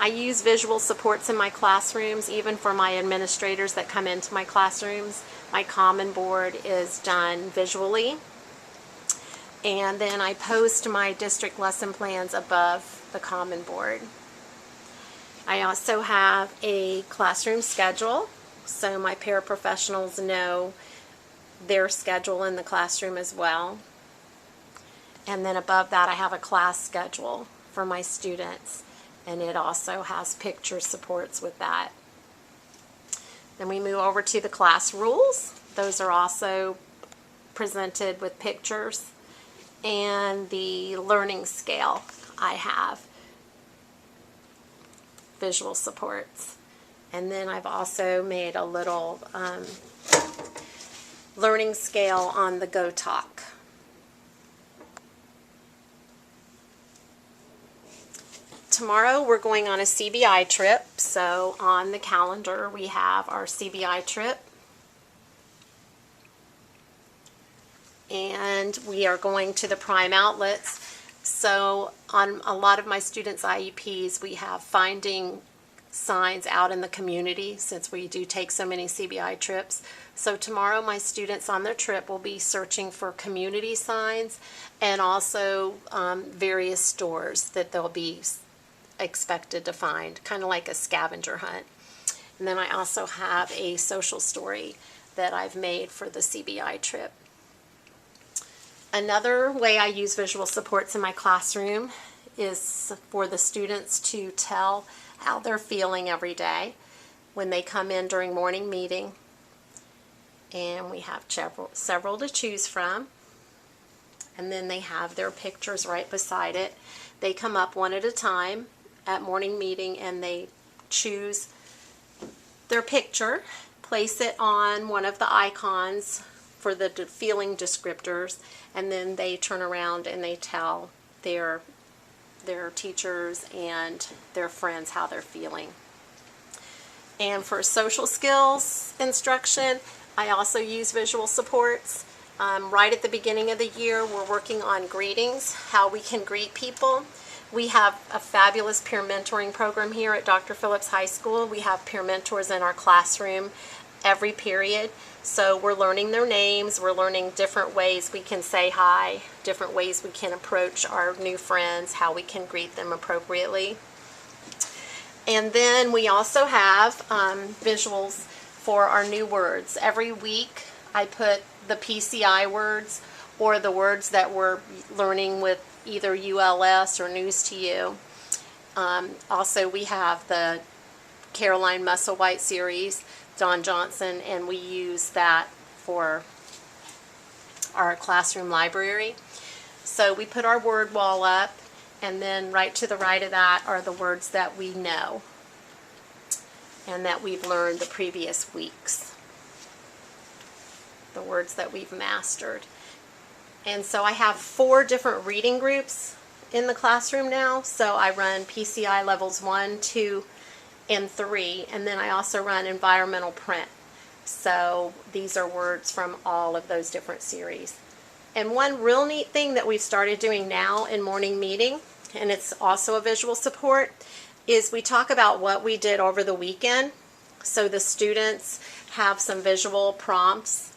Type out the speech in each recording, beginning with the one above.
I use visual supports in my classrooms, even for my administrators that come into my classrooms. My Common Board is done visually. And then I post my district lesson plans above the Common Board. I also have a classroom schedule, so my paraprofessionals know their schedule in the classroom as well. And then above that I have a class schedule for my students, and it also has picture supports with that. Then we move over to the class rules. Those are also presented with pictures. And the learning scale, I have visual supports. And then I've also made a little learning scale on the Go Talk. Tomorrow we're going on a CBI trip, so on the calendar we have our CBI trip. And we are going to the prime outlets. So on a lot of my students' IEPs, we have finding signs out in the community since we do take so many CBI trips. So tomorrow my students on their trip will be searching for community signs and also various stores that they'll be expected to find, kind of like a scavenger hunt. And then I also have a social story that I've made for the CBI trip. Another way I use visual supports in my classroom is for the students to tell how they're feeling every day when they come in during morning meeting. And we have several to choose from. And then they have their pictures right beside it. They come up one at a time at morning meeting and they choose their picture, place it on one of the icons for the feeling descriptors, and then they turn around and they tell their teachers and their friends how they're feeling. And for social skills instruction, I also use visual supports. Right at the beginning of the year, we're working on greetings, how we can greet people. We have a fabulous peer mentoring program here at Dr. Phillips High School. We have peer mentors in our classroom every period. So we're learning their names, we're learning different ways we can say hi, different ways we can approach our new friends, how we can greet them appropriately. And then we also have visuals for our new words. Every week I put the PCI words or the words that we're learning with either ULS or News to You. Also we have the Caroline Musselwhite series, Don Johnson, and we use that for our classroom library. So we put our word wall up, and then right to the right of that are the words that we know and that we've learned the previous weeks, the words that we've mastered. And so I have 4 different reading groups in the classroom now. So I run PCI levels 1, 2, and 3, and then I also run environmental print. So these are words from all of those different series. And one real neat thing that we've started doing now in morning meeting, and it's also a visual support, is we talk about what we did over the weekend. So the students have some visual prompts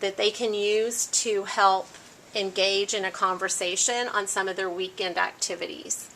that they can use to help engage in a conversation on some of their weekend activities.